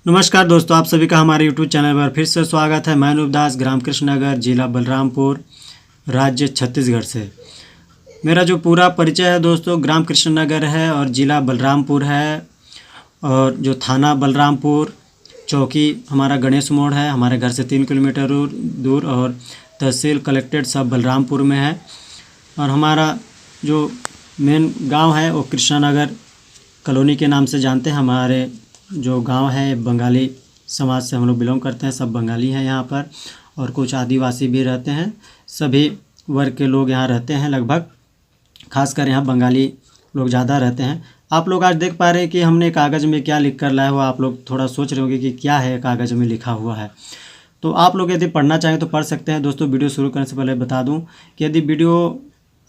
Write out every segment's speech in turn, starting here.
नमस्कार दोस्तों, आप सभी का हमारे YouTube चैनल पर फिर से स्वागत है। मैं अनूप दास, ग्राम कृष्णनगर, जिला बलरामपुर, राज्य छत्तीसगढ़ से। मेरा जो पूरा परिचय है दोस्तों, ग्राम कृष्णनगर है और जिला बलरामपुर है, और जो थाना बलरामपुर, चौकी हमारा गणेश मोड़ है, हमारे घर से 3 किलोमीटर दूर, और तहसील कलेक्ट्रेट सब बलरामपुर में है। और हमारा जो मेन गांव है वो कृष्णनगर कॉलोनी के नाम से जानते हैं। हमारे जो गांव है बंगाली समाज से हम लोग बिलोंग करते हैं, सब बंगाली हैं यहाँ पर, और कुछ आदिवासी भी रहते हैं। सभी वर्ग के लोग यहाँ रहते हैं लगभग, खासकर यहाँ बंगाली लोग ज़्यादा रहते हैं। आप लोग आज देख पा रहे हैं कि हमने कागज़ में क्या लिख कर लाया हुआ। आप लोग थोड़ा सोच रहे होंगे कि क्या है कागज़ में लिखा हुआ है। तो आप लोग यदि पढ़ना चाहें तो पढ़ सकते हैं। दोस्तों, वीडियो शुरू करने से पहले बता दूँ कि यदि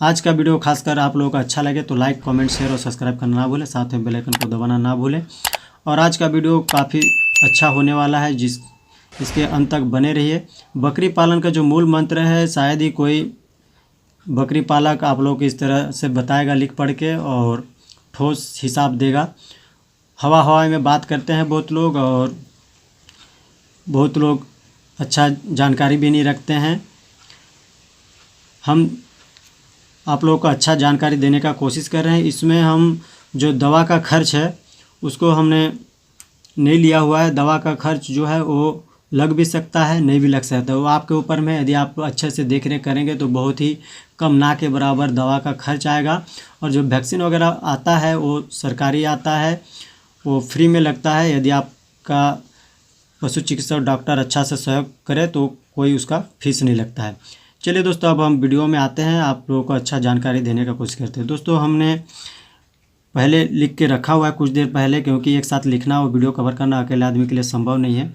आज का वीडियो खासकर आप लोगों को अच्छा लगे तो लाइक, कमेंट, शेयर और सब्सक्राइब करना ना भूलें, साथ में बेल आइकन को दबाना ना भूलें। और आज का वीडियो काफ़ी अच्छा होने वाला है, इसके अंत तक बने रहिए। बकरी पालन का जो मूल मंत्र है, शायद ही कोई बकरी पालक आप लोग को इस तरह से बताएगा लिख पढ़ के और ठोस हिसाब देगा। हवा में बात करते हैं बहुत लोग, और बहुत लोग अच्छा जानकारी भी नहीं रखते हैं। हम आप लोगों को अच्छा जानकारी देने का कोशिश कर रहे हैं। इसमें हम जो दवा का खर्च है उसको हमने नहीं लिया हुआ है। दवा का खर्च जो है वो लग भी सकता है, नहीं भी लग सकता है, वो आपके ऊपर में। यदि आप अच्छे से देख रेख करेंगे तो बहुत ही कम, ना के बराबर दवा का खर्च आएगा। और जो वैक्सीन वगैरह आता है वो सरकारी आता है, वो फ्री में लगता है। यदि आपका पशु चिकित्सक डॉक्टर अच्छा से सहयोग करे तो कोई उसका फीस नहीं लगता है। चलिए दोस्तों, अब हम वीडियो में आते हैं, आप लोगों को अच्छा जानकारी देने का कोशिश करते हैं। दोस्तों, हमने पहले लिख के रखा हुआ है कुछ देर पहले, क्योंकि एक साथ लिखना और वीडियो कवर करना अकेले आदमी के लिए संभव नहीं है।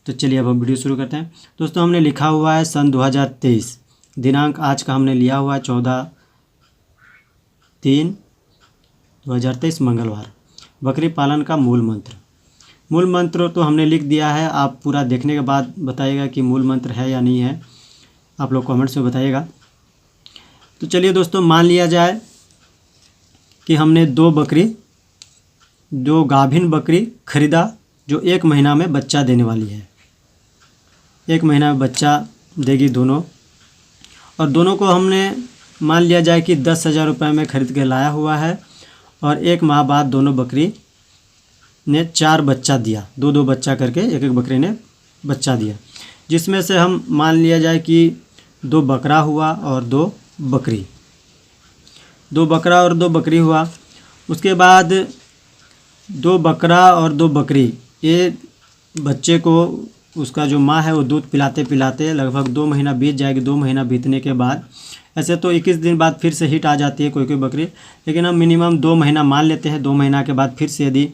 तो चलिए अब हम वीडियो शुरू करते हैं। दोस्तों, हमने लिखा हुआ है सन 2023, दिनांक आज का हमने लिया हुआ है 14/3/2023 मंगलवार। बकरी पालन का मूल मंत्र तो हमने लिख दिया है। आप पूरा देखने के बाद बताइएगा कि मूल मंत्र है या नहीं है, आप लोग कमेंट्स में बताइएगा। तो चलिए दोस्तों, मान लिया जाए कि हमने दो गाभिन बकरी खरीदा जो 1 महीना में बच्चा देने वाली है। 1 महीना में बच्चा देगी दोनों, और दोनों को हमने मान लिया जाए कि 10,000 रुपये में खरीद के लाया हुआ है। और 1 माह बाद दोनों बकरी ने 4 बच्चा दिया, 2 बच्चा करके एक बकरी ने बच्चा दिया, जिसमें से हम मान लिया जाए कि 2 बकरा हुआ और 2 बकरी, 2 बकरा और 2 बकरी हुआ। उसके बाद 2 बकरा और 2 बकरी, ये बच्चे को उसका जो माँ है वो दूध पिलाते पिलाते लगभग 2 महीना बीत जाएगी। 2 महीना बीतने के बाद, ऐसे तो 21 दिन बाद फिर से हिट आ जाती है कोई बकरी, लेकिन हम मिनिमम 2 महीना मान लेते हैं। 2 महीना के बाद फिर से यदि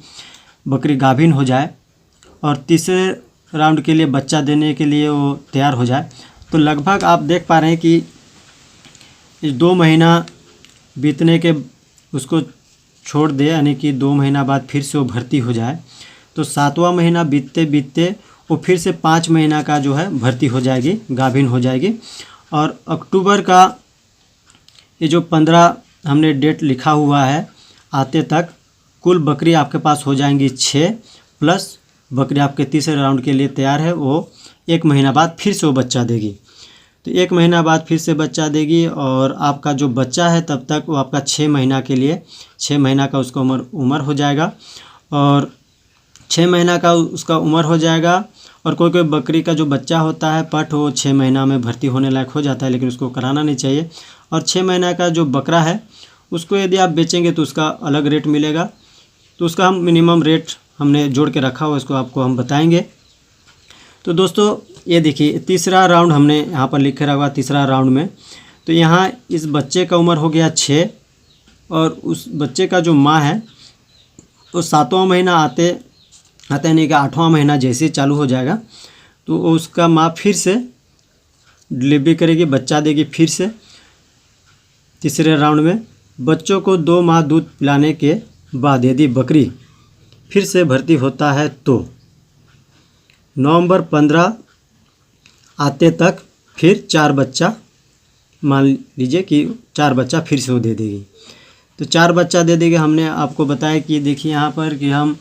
बकरी गाभिन हो जाए और तीसरे राउंड के लिए बच्चा देने के लिए वो तैयार हो जाए, तो लगभग आप देख पा रहे हैं कि इस 2 महीना बीतने के उसको छोड़ दे, यानी कि 2 महीना बाद फिर से वो भर्ती हो जाए, तो 7वां महीना बीतते बीतते वो फिर से 5 महीना का जो है भर्ती हो जाएगी, गाभिन हो जाएगी। और अक्टूबर का ये जो 15 हमने डेट लिखा हुआ है, आते तक कुल बकरी आपके पास हो जाएंगी 6, प्लस बकरी आपके तीसरे राउंड के लिए तैयार है। वो 1 महीना बाद फिर से वो बच्चा देगी, तो 1 महीना बाद फिर से बच्चा देगी। और आपका जो बच्चा है तब तक वो आपका 6 महीना के लिए, 6 महीना का उसका उम्र हो जाएगा, और 6 महीना का उसका उम्र हो जाएगा। और कोई बकरी का जो बच्चा होता है पठ, वो 6 महीना में भर्ती होने लायक हो जाता है, लेकिन उसको कराना नहीं चाहिए। और 6 महीना का जो बकरा है उसको यदि आप बेचेंगे तो उसका अलग रेट मिलेगा, तो उसका हम मिनिमम रेट हमने जोड़ के रखा हुआ, इसको आपको हम बताएंगे। तो दोस्तों, ये देखिए तीसरा राउंड हमने यहाँ पर लिख रखा हुआ, तीसरा राउंड में तो यहाँ इस बच्चे का उम्र हो गया 6, और उस बच्चे का जो माँ है वो 7वां महीना आते नहीं कि 8वां महीना जैसे चालू हो जाएगा तो उसका माँ फिर से डिलीवरी करेगी, बच्चा देगी फिर से तीसरे राउंड में। बच्चों को 2 माह दूध पिलाने के बाद यदि बकरी फिर से भर्ती होता है तो नवंबर 15 आते तक फिर 4 बच्चा, मान लीजिए कि 4 बच्चा फिर से वो दे देगी, तो 4 बच्चा दे देगी। हमने आपको बताया कि देखिए यहाँ पर कि हम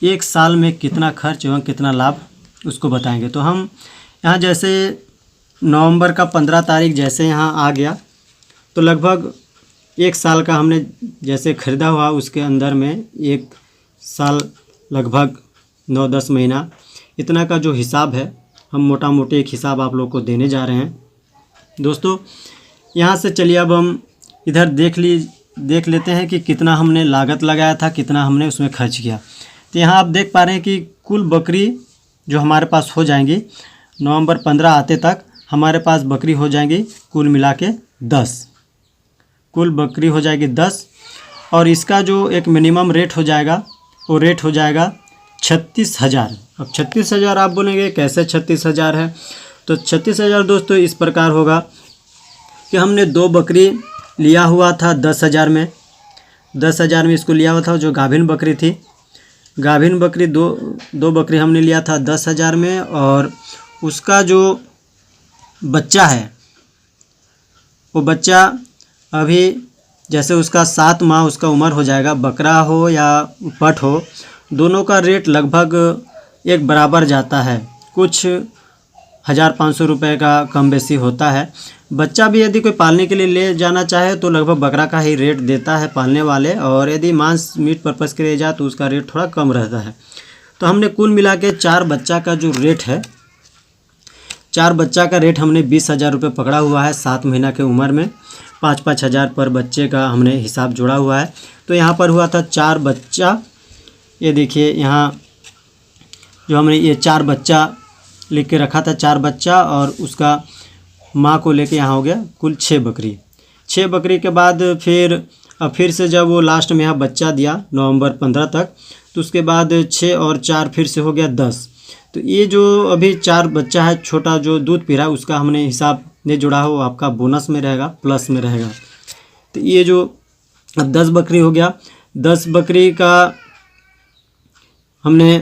एक साल में कितना खर्च एवं कितना लाभ उसको बताएंगे। तो हम यहाँ जैसे नवंबर का 15 तारीख जैसे यहाँ आ गया तो लगभग एक साल का हमने जैसे ख़रीदा हुआ उसके अंदर में एक साल लगभग 9-10 महीना इतना का जो हिसाब है हम मोटा मोटे एक हिसाब आप लोग को देने जा रहे हैं। दोस्तों यहाँ से चलिए अब हम इधर देख लेते हैं कि कितना हमने लागत लगाया था, कितना हमने उसमें खर्च किया। तो यहाँ आप देख पा रहे हैं कि कुल बकरी जो हमारे पास हो जाएंगी नवंबर 15 आते तक हमारे पास बकरी हो जाएंगी कुल मिला के 10, कुल बकरी हो जाएगी 10। और इसका जो एक मिनिमम रेट हो जाएगा वो रेट हो जाएगा 36,000। अब 36,000 आप बोलेंगे कैसे 36,000 है? तो 36,000 दोस्तों इस प्रकार होगा कि हमने 2 बकरी लिया हुआ था 10,000 में, 10,000 में इसको लिया हुआ था। जो गाभिन बकरी थी, गाभिन बकरी दो बकरी हमने लिया था 10,000 में, और उसका जो बच्चा है वो बच्चा अभी जैसे उसका 7 माह उसका उम्र हो जाएगा, बकरा हो या पठ हो, दोनों का रेट लगभग एक बराबर जाता है, कुछ 1,500 रुपये का कम बेसी होता है। बच्चा भी यदि कोई पालने के लिए ले जाना चाहे तो लगभग बकरा का ही रेट देता है पालने वाले, और यदि मांस मीट पर्पज़ के लिए जाए तो उसका रेट थोड़ा कम रहता है। तो हमने कुल मिला के 4 बच्चा का जो रेट है, 4 बच्चा का रेट हमने 20,000 रुपये पकड़ा हुआ है 7 महीना के उम्र में। 5-5 हज़ार पर बच्चे का हमने हिसाब जोड़ा हुआ है। तो यहाँ पर हुआ था 4 बच्चा, ये देखिए यहाँ जो हमने ये 4 बच्चा लिख के रखा था, 4 बच्चा, और उसका माँ को लेके यहाँ हो गया कुल 6 बकरी। 6 बकरी के बाद फिर से जब वो लास्ट में यहाँ बच्चा दिया नवंबर 15 तक, तो उसके बाद 6 और 4 फिर से हो गया 10। तो ये जो अभी 4 बच्चा है छोटा जो दूध पी रहा है उसका हमने हिसाब नहीं जोड़ा हो, आपका बोनस में रहेगा, प्लस में रहेगा। तो ये जो अब 10 बकरी हो गया, 10 बकरी का हमने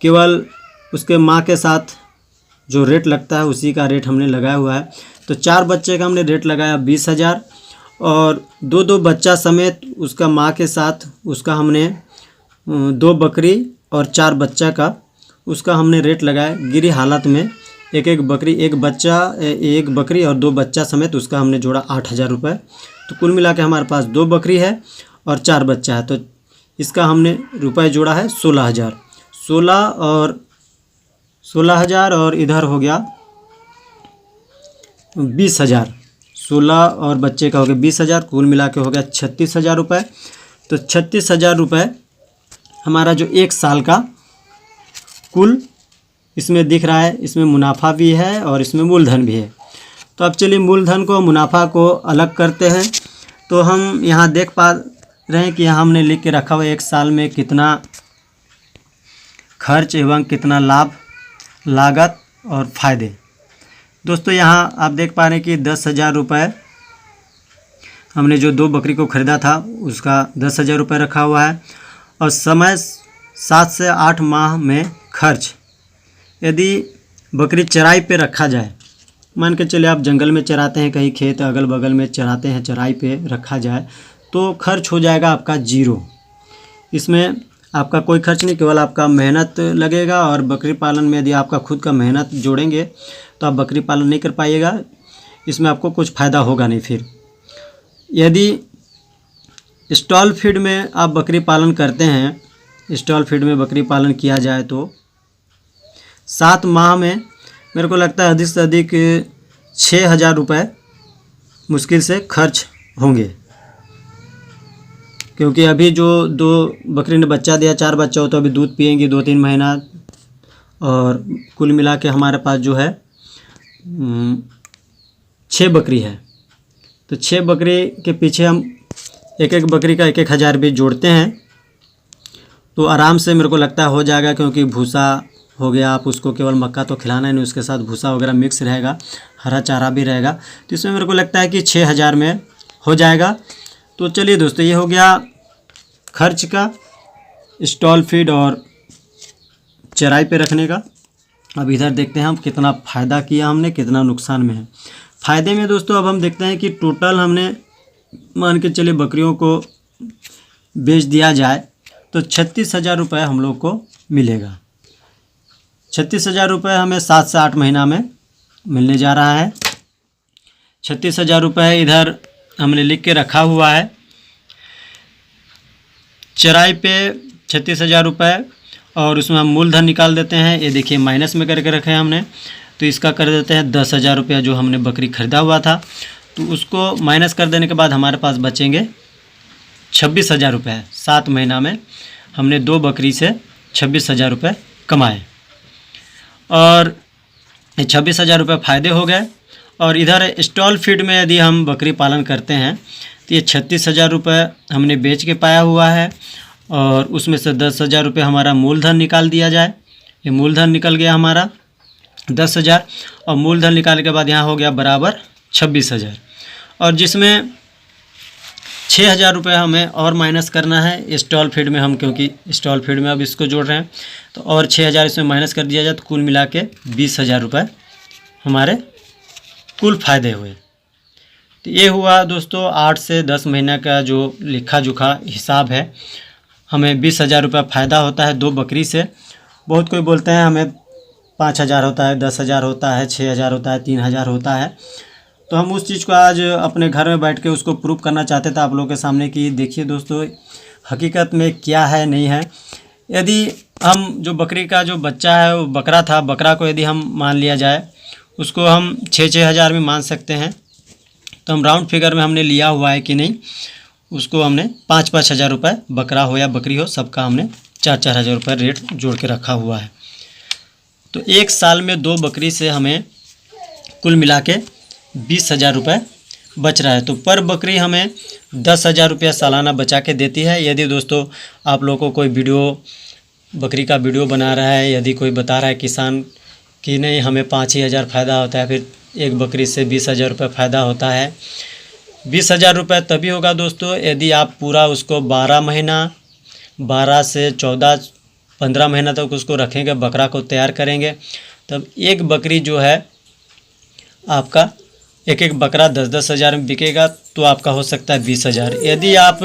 केवल उसके माँ के साथ जो रेट लगता है उसी का रेट हमने लगाया हुआ है। तो 4 बच्चे का हमने रेट लगाया 20,000, और 2 बच्चा समेत उसका माँ के साथ उसका हमने 2 बकरी और 4 बच्चा का उसका हमने रेट लगाया गिरी हालत में, एक बकरी, एक बकरी और 2 बच्चा समेत उसका हमने जोड़ा 8,000 रुपये। तो कुल मिला के हमारे पास 2 बकरी है और 4 बच्चा है, तो इसका हमने रुपये जोड़ा है 16,000। 16,000 और इधर हो गया 20,000, 16 और बच्चे का हो गया 20,000, कुल मिला के हो गया 36,000 रुपये। तो 36,000 रुपये हमारा जो एक साल का कुल इसमें दिख रहा है, इसमें मुनाफा भी है और इसमें मूलधन भी है। तो अब चलिए मूलधन को मुनाफा को अलग करते हैं। तो हम यहाँ देख पा रहे हैं कि यहाँ हमने लिख के रखा हुआ है एक साल में कितना खर्च एवं कितना लाभ, लागत और फ़ायदे। दोस्तों यहाँ आप देख पा रहे हैं कि 10,000 रुपये हमने जो 2 बकरी को ख़रीदा था उसका 10,000 रुपये रखा हुआ है, और समय 7 से 8 माह में खर्च, यदि बकरी चराई पे रखा जाए, मान के चलिए आप जंगल में चराते हैं, कहीं खेत अगल बगल में चराते हैं, चराई पे रखा जाए तो खर्च हो जाएगा आपका 0। इसमें आपका कोई खर्च नहीं, केवल आपका मेहनत लगेगा। और बकरी पालन में यदि आपका खुद का मेहनत जोड़ेंगे तो आप बकरी पालन नहीं कर पाइएगा, इसमें आपको कुछ फ़ायदा होगा नहीं। फिर यदि स्टॉल फीड में आप बकरी पालन करते हैं, स्टॉल फीड में बकरी पालन किया जाए तो 7 माह में मेरे को लगता है अधिक से अधिक 6,000 रुपये मुश्किल से खर्च होंगे, क्योंकि अभी जो 2 बकरी ने बच्चा दिया, 4 बच्चा हो तो अभी दूध पिएंगी 2-3 महीना, और कुल मिला के हमारे पास जो है 6 बकरी है। तो 6 बकरी के पीछे हम एक बकरी का 1,000 भी जोड़ते हैं तो आराम से मेरे को लगता है हो जाएगा, क्योंकि भूसा हो गया, आप उसको केवल मक्का तो खिलाना नहीं, उसके साथ भूसा वगैरह मिक्स रहेगा, हरा चारा भी रहेगा। तो इसमें मेरे को लगता है कि 6,000 में हो जाएगा। तो चलिए दोस्तों ये हो गया खर्च का, स्टॉल फीड और चराई पे रखने का। अब इधर देखते हैं हम कितना फ़ायदा किया हमने, कितना नुकसान में है। फ़ायदे में दोस्तों अब हम देखते हैं कि टोटल हमने मान के चलिए बकरियों को बेच दिया जाए तो 36,000 रुपये हम लोग को मिलेगा। 36,000 रुपये हमें 7 से 8 महीना में मिलने जा रहा है। 36,000 रुपये इधर हमने लिख के रखा हुआ है। चराई पे 36,000 रुपये और उसमें हम मूलधन निकाल देते हैं। ये देखिए माइनस में करके रखे हैं हमने, तो इसका कर देते हैं 10,000 रुपया जो हमने बकरी ख़रीदा हुआ था, तो उसको माइनस कर देने के बाद हमारे पास बचेंगे 26,000 रुपये। 7 महीना में हमने 2 बकरी से 26,000 रुपये कमाए और 26,000 रुपये फ़ायदे हो गए। और इधर स्टॉल फीड में यदि हम बकरी पालन करते हैं तो ये 36,000 रुपये हमने बेच के पाया हुआ है और उसमें से 10,000 रुपये हमारा मूलधन निकाल दिया जाए। ये मूलधन निकल गया हमारा 10,000 और मूलधन निकालने के बाद यहाँ हो गया बराबर 26,000 और जिसमें 6,000 रुपये हमें और माइनस करना है स्टॉल फीड में। हम क्योंकि स्टॉल फीड में अब इसको जोड़ रहे हैं तो और 6,000 इसमें माइनस कर दिया जाए तो कुल मिला के 20,000 रुपये हमारे कुल फ़ायदे हुए। तो ये हुआ दोस्तों 8 से 10 महीना का जो लिखा जोखा हिसाब है। हमें 20,000 रुपये फ़ायदा होता है 2 बकरी से। बहुत कोई बोलते हैं हमें 5,000 होता है, 10,000 होता है, 6,000 होता है, 3,000 होता है। तो हम उस चीज़ को आज अपने घर में बैठ के उसको प्रूव करना चाहते थे आप लोगों के सामने कि देखिए दोस्तों हकीकत में क्या है नहीं है। यदि हम जो बकरी का जो बच्चा है वो बकरा था, बकरा को यदि हम मान लिया जाए उसको हम 6-6 हज़ार में मान सकते हैं, तो हम राउंड फिगर में हमने लिया हुआ है कि नहीं, उसको हमने 5-5 हज़ार रुपये बकरा हो या बकरी हो सबका हमने 4-4 हज़ार रुपये रेट जोड़ के रखा हुआ है। तो 1 साल में 2 बकरी से हमें कुल मिला के 20,000 रुपये बच रहा है। तो पर बकरी हमें 10,000 रुपया सालाना बचा के देती है। यदि दोस्तों आप लोगों को कोई वीडियो बकरी का वीडियो बना रहा है, यदि कोई बता रहा है किसान कि नहीं हमें 5 ही हज़ार फ़ायदा होता है, फिर एक बकरी से 20,000 रुपये फ़ायदा होता है। 20,000 रुपये तभी होगा दोस्तों यदि आप पूरा उसको 12 महीना 12 से 14-15 महीना तक उसको रखेंगे, बकरा को तैयार करेंगे, तब एक बकरी जो है आपका एक बकरा 10-10 हज़ार में बिकेगा तो आपका हो सकता है 20,000। यदि आप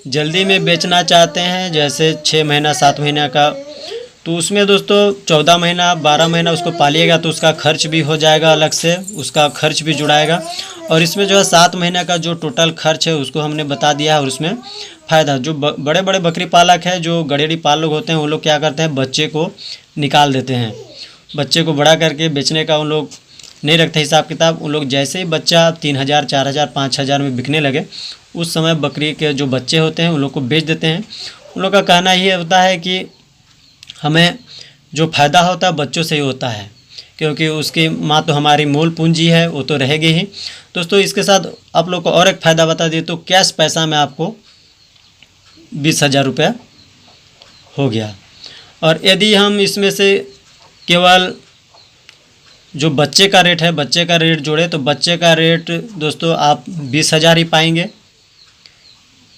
जल्दी में बेचना चाहते हैं जैसे 6 महीना 7 महीना का, तो उसमें दोस्तों 14 महीना 12 महीना उसको पालिएगा तो उसका खर्च भी हो जाएगा, अलग से उसका खर्च भी जुड़ाएगा। और इसमें जो है 7 महीने का जो टोटल खर्च है उसको हमने बता दिया है और उसमें फ़ायदा। जो बड़े बड़े बकरी पालक है, जो गड़ेड़ी पाल लोग होते हैं, वो लोग क्या करते हैं बच्चे को निकाल देते हैं, बच्चे को बड़ा करके बेचने का उन लोग नहीं रखते हिसाब किताब। उन लोग जैसे ही बच्चा 3,000 4,000 5,000 में बिकने लगे उस समय बकरी के जो बच्चे होते हैं उन लोग को बेच देते हैं। उन लोग का कहना ये होता है कि हमें जो फ़ायदा होता है बच्चों से ही होता है, क्योंकि उसकी माँ तो हमारी मूल पूंजी है, वो तो रहेगी ही। दोस्तों इसके साथ आप लोग को और एक फ़ायदा बता दिए तो कैश पैसा में आपको 20,000 रुपया हो गया। और यदि हम इसमें से केवल जो बच्चे का रेट है, बच्चे का रेट जोड़े तो बच्चे का रेट दोस्तों आप 20,000 ही पाएंगे,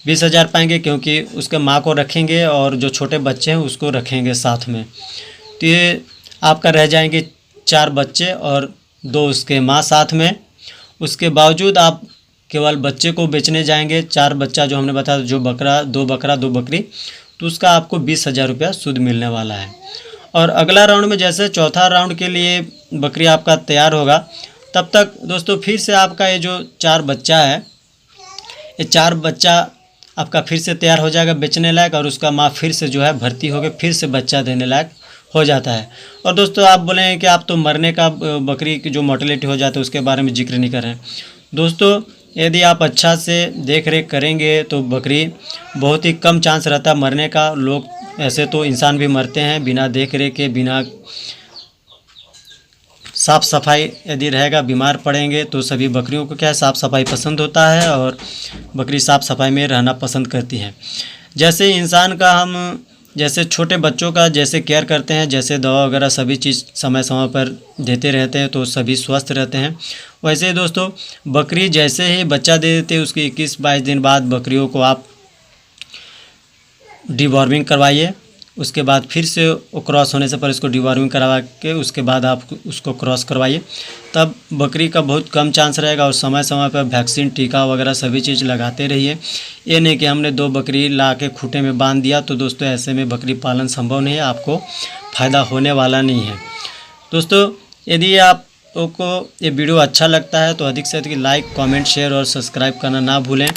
20,000 पाएंगे, क्योंकि उसके माँ को रखेंगे और जो छोटे बच्चे हैं उसको रखेंगे साथ में। तो ये आपका रह जाएंगे 4 बच्चे और 2 उसके माँ साथ में। उसके बावजूद आप केवल बच्चे को बेचने जाएंगे, 4 बच्चा जो हमने बताया जो बकरा 2 बकरा 2 बकरी, तो उसका आपको 20,000 रुपया शुद्ध मिलने वाला है। और अगला राउंड में जैसे चौथा राउंड के लिए बकरी आपका तैयार होगा, तब तक दोस्तों फिर से आपका ये जो 4 बच्चा है, ये 4 बच्चा आपका फिर से तैयार हो जाएगा बेचने लायक, और उसका माँ फिर से जो है भर्ती होकर फिर से बच्चा देने लायक हो जाता है। और दोस्तों आप बोलेंगे कि आप तो मरने का बकरी की जो मोर्टेलिटी हो जाता है उसके बारे में जिक्र नहीं कर रहे हैं। दोस्तों यदि आप अच्छा से देख रेख करेंगे तो बकरी बहुत ही कम चांस रहता है मरने का। लोग ऐसे तो इंसान भी मरते हैं बिना देख रेख के, बिना साफ़ सफाई यदि रहेगा बीमार पड़ेंगे तो सभी बकरियों को क्या है साफ़ सफाई पसंद होता है और बकरी साफ़ सफाई में रहना पसंद करती है। जैसे इंसान का हम जैसे छोटे बच्चों का जैसे केयर करते हैं, जैसे दवा वगैरह सभी चीज़ समय समय पर देते रहते हैं तो सभी स्वस्थ रहते हैं, वैसे ही दोस्तों बकरी जैसे ही बच्चा दे देते हैं उसके 21-22 दिन बाद बकरियों को आप डिवॉर्मिंग करवाइए। उसके बाद फिर से वो क्रॉस होने से पहले उसको डिवॉर्मिंग करवा के उसके बाद आप उसको क्रॉस करवाइए। तब बकरी का बहुत कम चांस रहेगा। और समय समय पर वैक्सीन, टीका वगैरह सभी चीज़ लगाते रहिए। ये नहीं कि हमने 2 बकरी ला के खूँटे में बांध दिया, तो दोस्तों ऐसे में बकरी पालन संभव नहीं है, आपको फ़ायदा होने वाला नहीं है। दोस्तों यदि आपको ये वीडियो अच्छा लगता है तो अधिक से अधिक लाइक, कमेंट, शेयर और सब्सक्राइब करना ना भूलें।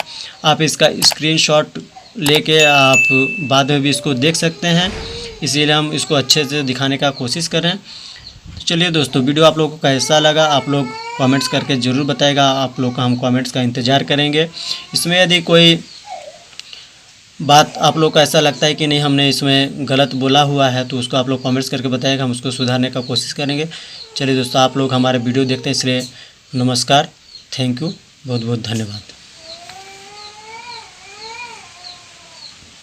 आप इसका स्क्रीनशॉट लेके आप बाद में भी इसको देख सकते हैं, इसीलिए हम इसको अच्छे से दिखाने का कोशिश कर रहे हैं। चलिए दोस्तों, वीडियो आप लोगों को कैसा लगा आप लोग कमेंट्स करके ज़रूर बताएगा। आप लोग का हम कमेंट्स का इंतज़ार करेंगे। इसमें यदि कोई बात आप लोग को ऐसा लगता है कि नहीं हमने इसमें गलत बोला हुआ है तो उसको आप लोग कमेंट्स करके बताएगा, हम उसको सुधारने का कोशिश करेंगे। चलिए दोस्तों, आप लोग हमारे वीडियो देखते हैं, इसलिए नमस्कार, थैंक यू, बहुत बहुत धन्यवाद।